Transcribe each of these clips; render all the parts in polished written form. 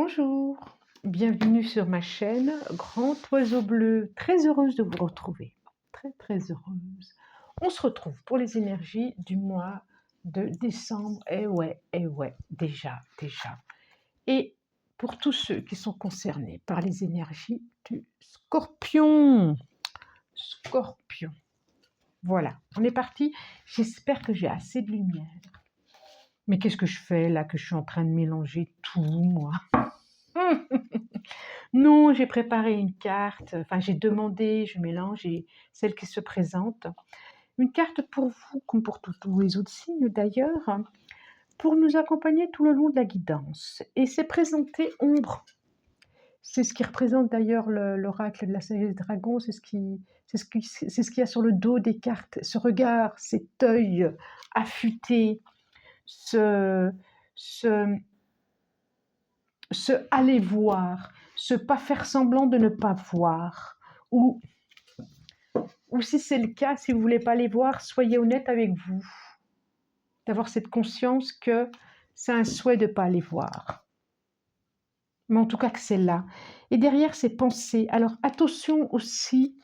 Bonjour, bienvenue sur ma chaîne Grand Oiseau Bleu, très heureuse de vous retrouver, très heureuse. On se retrouve pour les énergies du mois de décembre, et ouais, déjà. Et pour tous ceux qui sont concernés par les énergies du Scorpion, voilà, on est parti, j'espère que j'ai assez de lumière. Mais qu'est-ce que je fais là, que je suis en train de mélanger tout, moi? Non, j'ai préparé une carte, enfin j'ai demandé, je mélange et celle qui se présente. Une carte pour vous, comme pour tous les autres signes d'ailleurs, pour nous accompagner tout le long de la guidance. Et c'est présenté ombre. C'est ce qui représente d'ailleurs l'oracle de la sagesse des dragons, c'est ce qu'il y a sur le dos des cartes, ce regard, cet œil affûté, ce aller voir, ce pas faire semblant de ne pas voir, ou si c'est le cas, si vous ne voulez pas les voir, soyez honnête avec vous, d'avoir cette conscience que c'est un souhait de ne pas les voir, mais en tout cas que c'est là. Et derrière ces pensées, alors attention aussi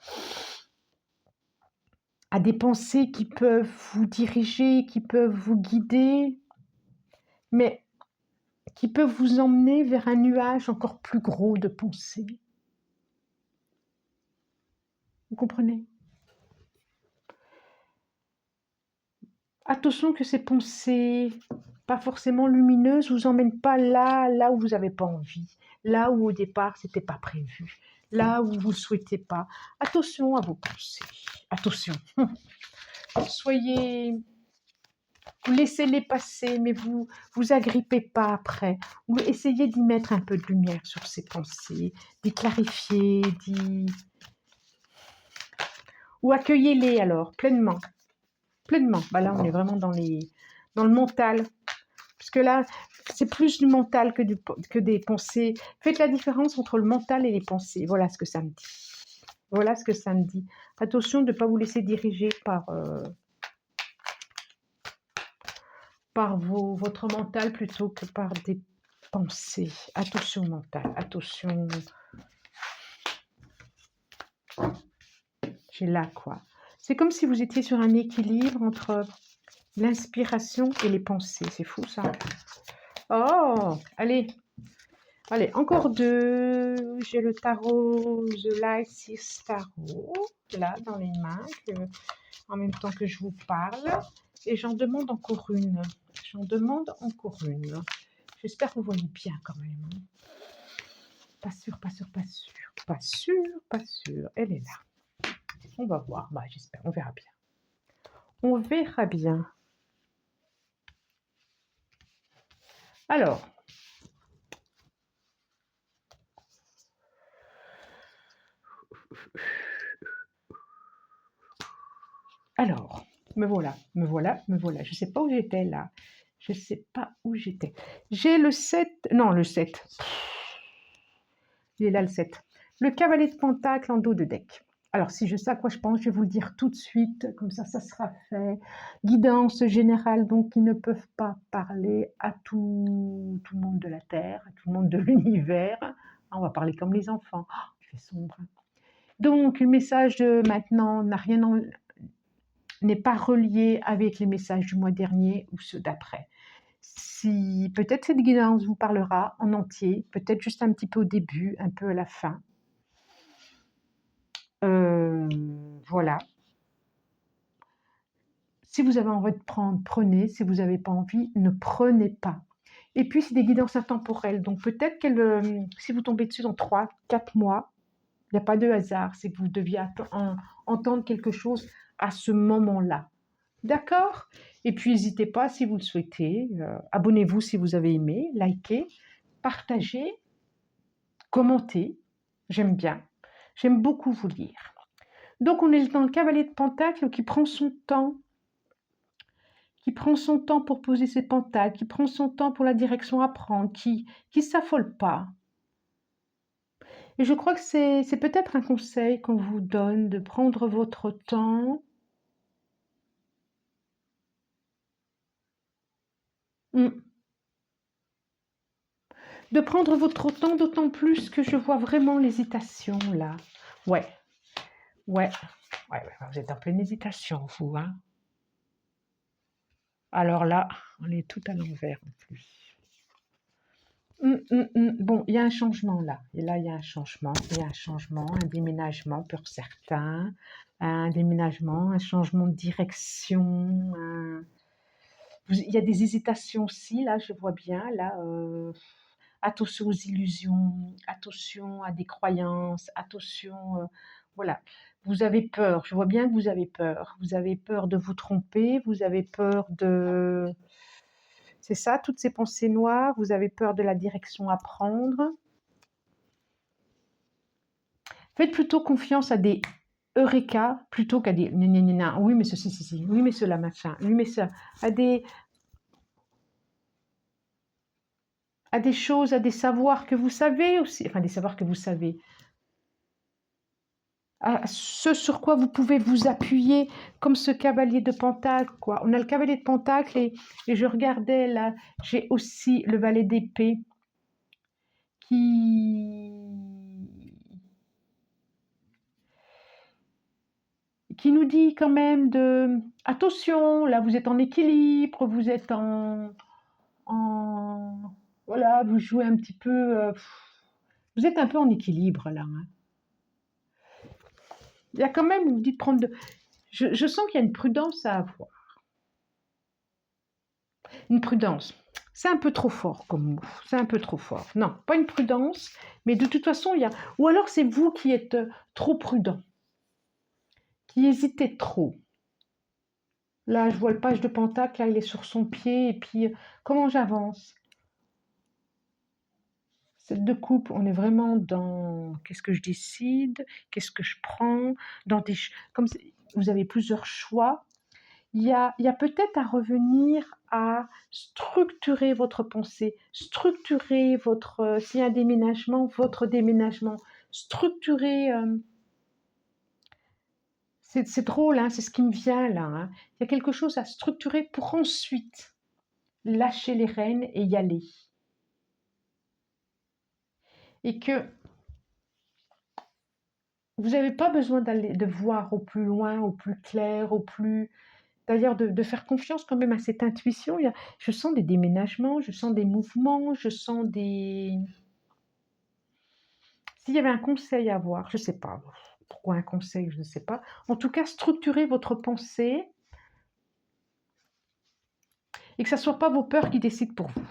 à des pensées qui peuvent vous diriger, qui peuvent vous guider, mais qui peuvent vous emmener vers un nuage encore plus gros de pensées. Vous comprenez? Attention que ces pensées, pas forcément lumineuses, vous emmènent pas là où vous n'avez pas envie, là où au départ c'était pas prévu, là où vous ne souhaitez pas. Attention à vos pensées, attention. Soyez, laissez-les passer, mais vous agrippez pas après. Ou essayez d'y mettre un peu de lumière sur ces pensées, d'y clarifier, ou accueillez-les alors pleinement. Bah là, on est vraiment dans le mental. Parce que là, c'est plus du mental que des pensées. Faites la différence entre le mental et les pensées. Voilà ce que ça me dit. Attention de ne pas vous laisser diriger par votre mental plutôt que par des pensées. Attention mental, attention. J'ai là quoi. C'est comme si vous étiez sur un équilibre entre l'inspiration et les pensées. C'est fou ça. Oh, allez, encore deux. J'ai le tarot The Light Six Tarot, là, dans les mains, en même temps que je vous parle. Et j'en demande encore une. J'espère que vous voyez bien quand même. Pas sûr. Elle est là. On va voir. Bah, j'espère. On verra bien. Alors, me voilà. Je ne sais pas où j'étais là. J'ai le 7. Non, le 7. Il est là le 7. Le cavalier de pentacle en dos de deck. Alors, si je sais à quoi je pense, je vais vous le dire tout de suite, comme ça sera fait. Guidance générale, donc, qui ne peuvent pas parler à tout le monde de la Terre, à tout le monde de l'univers. On va parler comme les enfants. Oh, il fait sombre. Donc, le message de maintenant n'est pas relié avec les messages du mois dernier ou ceux d'après. Si peut-être cette guidance vous parlera en entier, peut-être juste un petit peu au début, un peu à la fin. Voilà. Si vous avez envie de prendre, prenez. Si vous n'avez pas envie, ne prenez pas. Et puis, c'est des guidances intemporelles. Donc, peut-être si vous tombez dessus dans 3, 4 mois, il n'y a pas de hasard. C'est que vous deviez entendre quelque chose à ce moment-là. D'accord? Et puis, n'hésitez pas, si vous le souhaitez, abonnez-vous si vous avez aimé, likez, partagez, commentez. J'aime bien. J'aime beaucoup vous lire. Donc, on est dans le cavalier de pentacle qui prend son temps. Pour poser ses pentacles, qui prend son temps pour la direction à prendre, qui s'affole pas. Et je crois que c'est peut-être un conseil qu'on vous donne, de prendre votre temps. de prendre votre temps, d'autant plus que je vois vraiment l'hésitation là. Ouais, ouais, vous êtes en pleine hésitation, vous, hein. Alors là, on est tout à l'envers en plus. Bon, il y a un changement là. Et là, il y a un changement. Il y a un changement, un déménagement pour certains. Un déménagement, un changement de direction. Il y a des hésitations aussi, là, je vois bien. Là, attention aux illusions, attention à des croyances, attention... voilà. Vous avez peur. Je vois bien que vous avez peur. Vous avez peur de vous tromper. Vous avez peur de... C'est ça, toutes ces pensées noires, vous avez peur de la direction à prendre. Faites plutôt confiance à des eureka plutôt qu'à des oui mais ceci, si, oui mais cela, machin, oui mais ça, à des choses, à des savoirs que vous savez aussi, enfin des savoirs que vous savez, à ce sur quoi vous pouvez vous appuyer, comme ce cavalier de Pentacle, quoi. On a le cavalier de Pentacle et je regardais là, j'ai aussi le valet d'épée qui nous dit quand même de attention, là vous êtes en équilibre, vous êtes voilà, vous jouez un petit peu, vous êtes un peu en équilibre là, hein. Il y a quand même, vous dites prendre de... Je sens qu'il y a une prudence à avoir. Une prudence. C'est un peu trop fort comme mot. C'est un peu trop fort. Non, pas une prudence, mais de toute façon, il y a... Ou alors c'est vous qui êtes trop prudent, qui hésitez trop. Là, je vois le page de Pentacle, là, il est sur son pied, et puis, comment j'avance? Cette de coupe, on est vraiment dans qu'est-ce que je décide, qu'est-ce que je prends, dans des... Comme vous avez plusieurs choix, il y a peut-être à revenir à structurer votre pensée, structurer votre... s'il y a un déménagement, votre déménagement, structurer... c'est drôle, hein, c'est ce qui me vient là, hein. Il y a quelque chose à structurer pour ensuite lâcher les rênes et y aller. Et que vous n'avez pas besoin de voir au plus loin, au plus clair, au plus... D'ailleurs, de faire confiance quand même à cette intuition. Je sens des déménagements, je sens des mouvements, je sens des... S'il y avait un conseil à avoir, je ne sais pas. Pourquoi un conseil, je ne sais pas. En tout cas, structurez votre pensée et que ce ne soit pas vos peurs qui décident pour vous.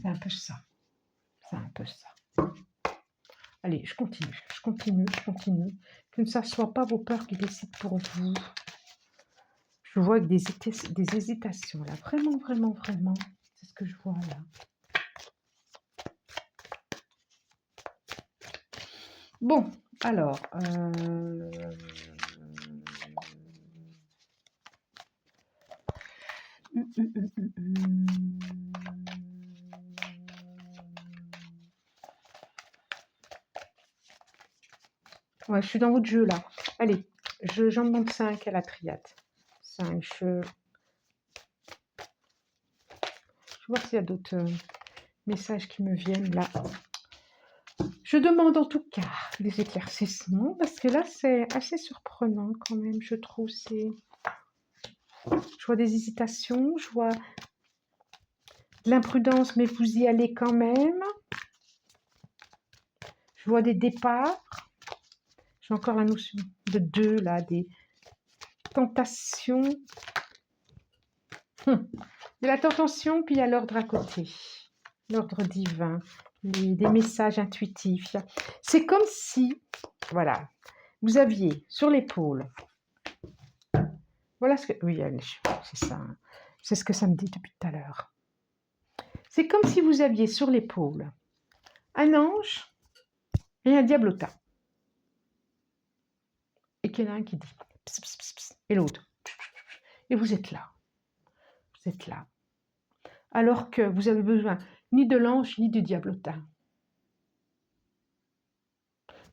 C'est un peu ça. C'est un peu ça. Allez, je continue. Que ce ne soit pas vos peurs qui décident pour vous. Je vois avec des hésitations là. Vraiment, vraiment, vraiment. C'est ce que je vois là. Bon, alors... Ouais, je suis dans votre jeu là. Allez, j'en demande 5 à la triade. 5, je vois s'il y a d'autres messages qui me viennent là. Je demande en tout cas des éclaircissements parce que là c'est assez surprenant quand même, je trouve. Je vois des hésitations, je vois de l'imprudence, mais vous y allez quand même. Je vois des départs. J'ai encore la notion de 2 là, des tentations. Il y a la tentation, puis il y a l'ordre à côté. L'ordre divin, des messages intuitifs. C'est comme si, voilà, vous aviez sur l'épaule, voilà ce que, oui, c'est ça, hein. C'est ce que ça me dit depuis tout à l'heure. C'est comme si vous aviez sur l'épaule un ange et un diablotin. Et qu'il y en a un qui dit pss, pss, pss, pss, et l'autre. Et vous êtes là. Vous êtes là. Alors que vous avez besoin ni de l'ange ni du diablotin.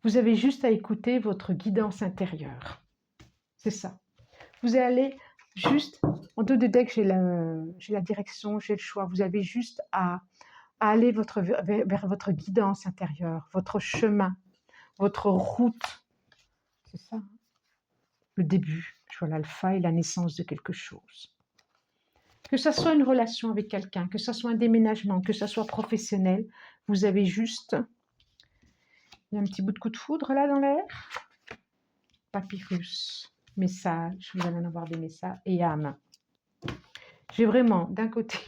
Vous avez juste à écouter votre guidance intérieure. C'est ça. Vous allez Juste, en dos de deck, j'ai la direction, j'ai le choix. Vous avez juste à aller vers votre guidance intérieure, votre chemin, votre route. C'est ça, le début. Je vois l'alpha et la naissance de quelque chose. Que ça soit une relation avec quelqu'un, que ça soit un déménagement, que ça soit professionnel, vous avez juste... Il y a un petit bout de coup de foudre là dans l'air. Papyrus, message, vous allez en avoir des messages, et âme. J'ai vraiment, d'un côté,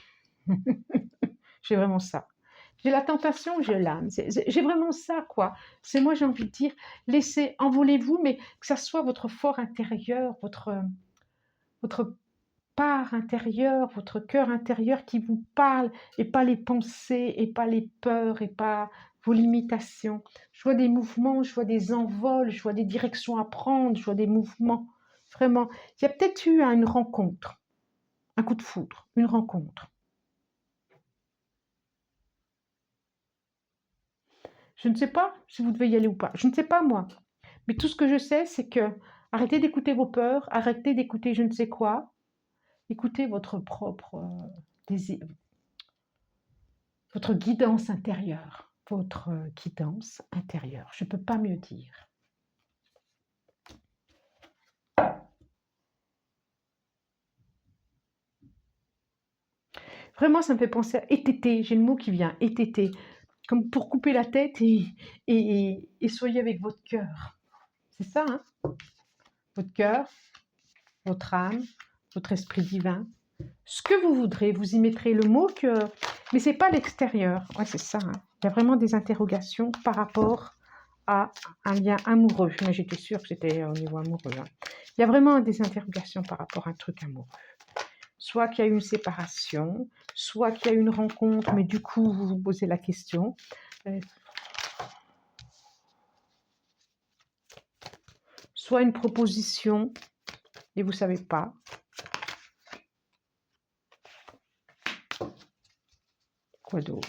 j'ai vraiment ça. J'ai la tentation, j'ai l'âme. J'ai vraiment ça, quoi. C'est moi, j'ai envie de dire, laissez, envolez-vous, mais que ça soit votre fort intérieur, votre part intérieure, votre cœur intérieur qui vous parle, et pas les pensées, et pas les peurs, et pas vos limitations. Je vois des mouvements, je vois des envols, je vois des directions à prendre, je vois des mouvements. Vraiment, il y a peut-être eu une rencontre, un coup de foudre, une rencontre. Je ne sais pas si vous devez y aller ou pas. Je ne sais pas, moi. Mais tout ce que je sais, c'est que arrêtez d'écouter vos peurs, arrêtez d'écouter je ne sais quoi. Écoutez votre propre désir, votre guidance intérieure. Votre guidance intérieure. Je ne peux pas mieux dire. Vraiment, ça me fait penser à ététer. J'ai le mot qui vient, ététer. Comme pour couper la tête et soyez avec votre cœur. C'est ça, hein? Votre cœur, votre âme, votre esprit divin. Ce que vous voudrez, vous y mettrez le mot que... Mais c'est pas l'extérieur. Ouais, c'est ça, hein. Il y a vraiment des interrogations par rapport à un lien amoureux. Mais j'étais sûre que c'était au niveau amoureux, hein. Il y a vraiment des interrogations par rapport à un truc amoureux. Soit qu'il y a eu une séparation, soit qu'il y a eu une rencontre, mais du coup, vous vous posez la question. Soit une proposition, et vous ne savez pas. Quoi d'autre?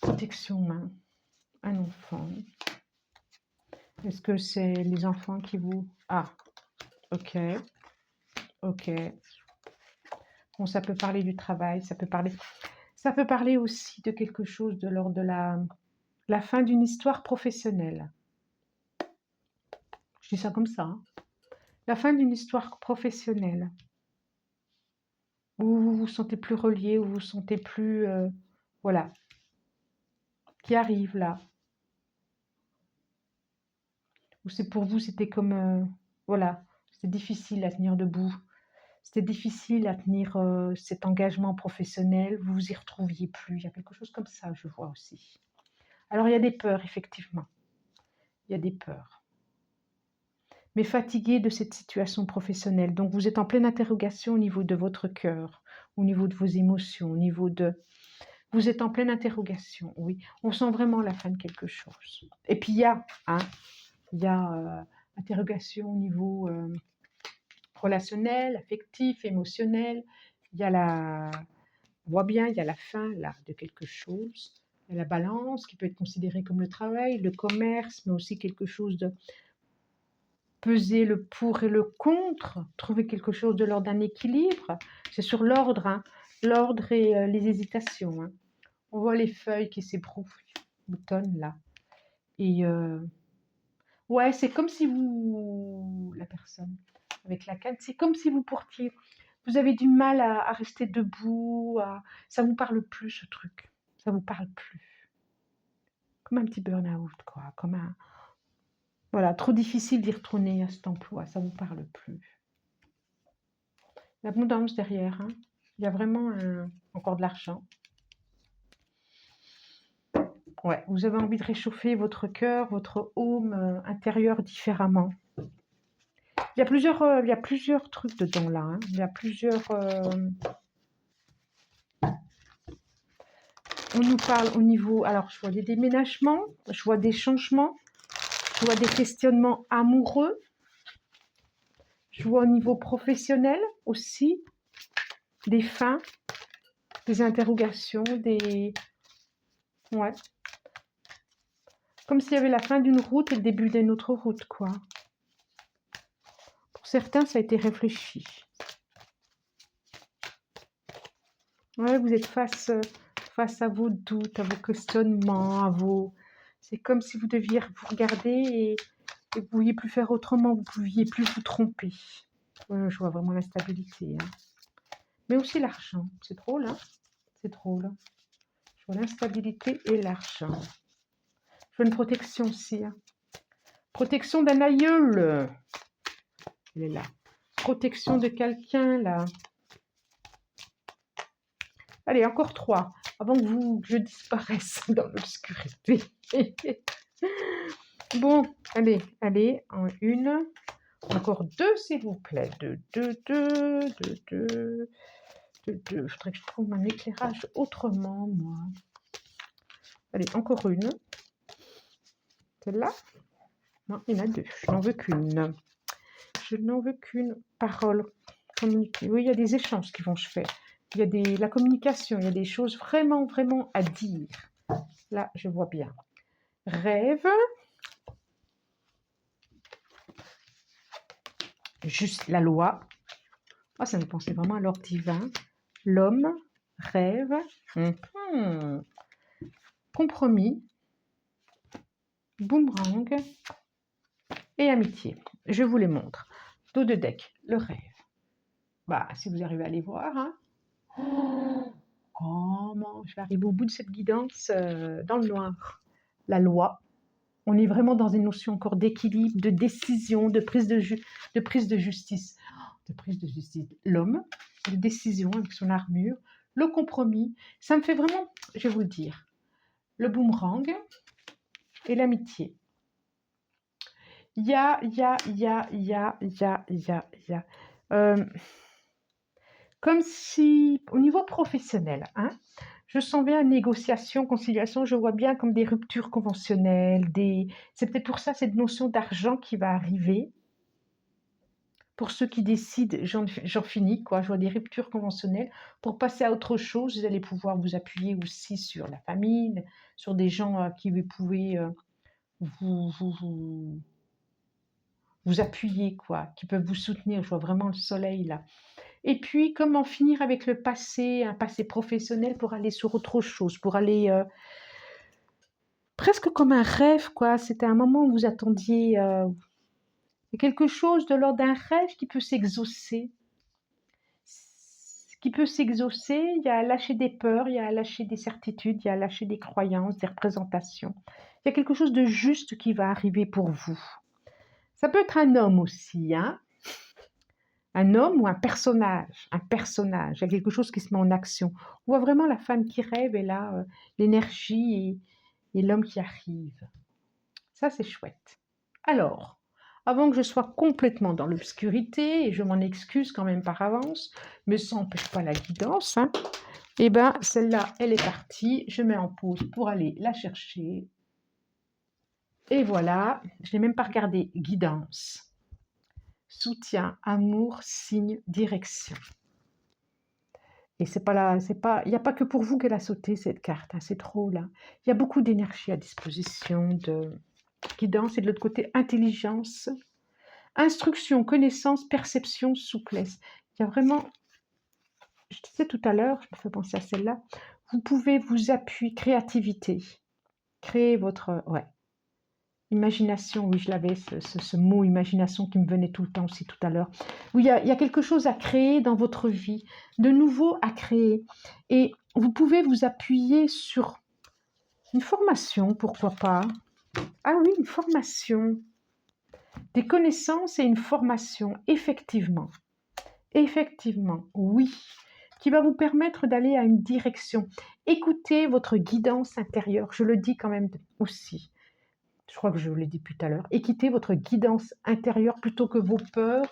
Protection, hein. Un enfant. Est-ce que c'est les enfants qui vous... Ah, ok. Ok. Bon, ça peut parler du travail, ça peut parler aussi de quelque chose de l'ordre de la fin d'une histoire professionnelle. Je dis ça comme ça, hein. La fin d'une histoire professionnelle. Où vous vous sentez plus relié, où vous vous sentez plus... voilà. Qui arrive là. Ou c'est pour vous, c'était comme... voilà. C'était difficile à tenir debout. C'était difficile à tenir cet engagement professionnel. Vous vous y retrouviez plus. Il y a quelque chose comme ça, je vois aussi. Alors, il y a des peurs, effectivement. Il y a des peurs. Mais fatigué de cette situation professionnelle. Donc, vous êtes en pleine interrogation au niveau de votre cœur, au niveau de vos émotions, au niveau de... Vous êtes en pleine interrogation, oui. On sent vraiment la fin de quelque chose. Et puis, il y a interrogation au niveau relationnel, affectif, émotionnel. Il y a on voit bien, il y a la fin là de quelque chose. Il y a la balance qui peut être considérée comme le travail, le commerce, mais aussi quelque chose de peser le pour et le contre, trouver quelque chose de l'ordre d'un équilibre. C'est sur l'ordre, hein, l'ordre et les hésitations, hein. On voit les feuilles qui s'ébroutonnent là. Et ouais, c'est comme si vous, la personne avec la canne, c'est comme si vous portiez, vous avez du mal à rester debout, ça vous parle plus ce truc, ça vous parle plus. Comme un petit burn-out, quoi, comme un, voilà, trop difficile d'y retourner à cet emploi, ça vous parle plus. L'abondance derrière, hein. Il y a vraiment encore de l'argent. Ouais, vous avez envie de réchauffer votre cœur, votre home intérieur différemment. Il y a plusieurs trucs dedans là, hein. Il y a plusieurs... on nous parle au niveau... Alors, je vois des déménagements, je vois des changements, je vois des questionnements amoureux, je vois au niveau professionnel aussi, des fins, des interrogations, des... Ouais. Comme s'il y avait la fin d'une route et le début d'une autre route, quoi. certains, ça a été réfléchi. Ouais, vous êtes face à vos doutes, à vos questionnements, à vos... C'est comme si vous deviez vous regarder et vous ne pouviez plus faire autrement, vous ne pouviez plus vous tromper. Ouais, je vois vraiment l'instabilité. Hein. Mais aussi l'argent. C'est drôle, hein? C'est drôle. Je vois l'instabilité et l'argent. Je veux une protection aussi. Hein. Protection d'un aïeul. Elle est là. Protection de quelqu'un, là. Allez, encore 3, avant que je disparaisse dans l'obscurité. Bon, allez, en une. Encore 2, s'il vous plaît. 2. Il faudrait que je trouve mon éclairage autrement, moi. Allez, encore une. Celle-là? Non, il y en a 2. Je n'en veux qu'une. Je n'en veux qu'une parole communiquée. Oui, il y a des échanges qui vont se faire. Il y a la communication, il y a des choses vraiment, vraiment à dire. Là, je vois bien. Rêve. Juste la loi. Oh, ça me pensait vraiment à l'ordre divin. L'homme, rêve, compromis, boomerang et amitié. Je vous les montre. Dos de deck, le rêve. Bah, si vous arrivez à les voir, hein. Comment je vais arriver au bout de cette guidance dans le noir. La loi. On est vraiment dans une notion encore d'équilibre, de décision, de prise de justice. De prise de justice. L'homme, de décision avec son armure, le compromis. Ça me fait vraiment, je vais vous le dire, le boomerang et l'amitié. Il y a. Comme si, au niveau professionnel, hein, je sens bien négociation, conciliation, je vois bien comme des ruptures conventionnelles, c'est peut-être pour ça cette notion d'argent qui va arriver. Pour ceux qui décident, j'en finis, quoi. Je vois des ruptures conventionnelles. Pour passer à autre chose, vous allez pouvoir vous appuyer aussi sur la famille, sur des gens qui vous pouvez vous appuyer, quoi, qui peuvent vous soutenir. Je vois vraiment le soleil, là. Et puis, comment finir avec le passé, un passé professionnel pour aller sur autre chose, pour aller presque comme un rêve, quoi. C'était un moment où vous attendiez quelque chose de l'ordre d'un rêve qui peut s'exaucer. Il y a à lâcher des peurs, il y a à lâcher des certitudes, il y a à lâcher des croyances, des représentations. Il y a quelque chose de juste qui va arriver pour vous. Ça peut être un homme aussi, hein. Un homme ou un personnage, il y a quelque chose qui se met en action. On voit vraiment la femme qui rêve et là, l'énergie et l'homme qui arrive. Ça, c'est chouette. Alors, avant que je sois complètement dans l'obscurité, et je m'en excuse quand même par avance, mais ça n'empêche pas la guidance, hein, et bien, celle-là, elle est partie. Je mets en pause pour aller la chercher. Et voilà, je n'ai même pas regardé guidance. Soutien, amour, signe, direction. Et c'est pas là, il n'y a pas que pour vous qu'elle a sauté cette carte, hein, c'est trop là. Il y a beaucoup d'énergie à disposition, de guidance, et de l'autre côté, intelligence, instruction, connaissance, perception, souplesse. Il y a vraiment, je disais tout à l'heure, je me fais penser à celle-là, vous pouvez vous appuyer, créativité, créer votre, imagination, oui, je l'avais, ce mot imagination qui me venait tout le temps aussi tout à l'heure. Oui, il y a quelque chose à créer dans votre vie, de nouveau à créer. Et vous pouvez vous appuyer sur une formation, pourquoi pas. Ah oui, une formation. Des connaissances et une formation, effectivement. Effectivement, oui. Qui va vous permettre d'aller à une direction. Écoutez votre guidance intérieure, je le dis quand même aussi. Je crois que je vous l'ai dit tout à l'heure, écoutez votre guidance intérieure plutôt que vos peurs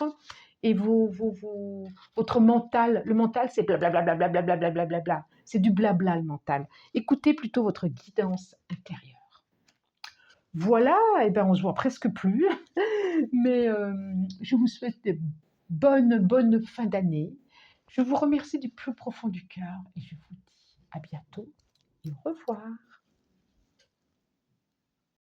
et votre mental. Le mental, c'est blablabla, blablabla. C'est du blabla, le mental. Écoutez plutôt votre guidance intérieure. Voilà, et ben on se voit presque plus, mais je vous souhaite de bonnes fins d'année. Je vous remercie du plus profond du cœur et je vous dis à bientôt et au revoir.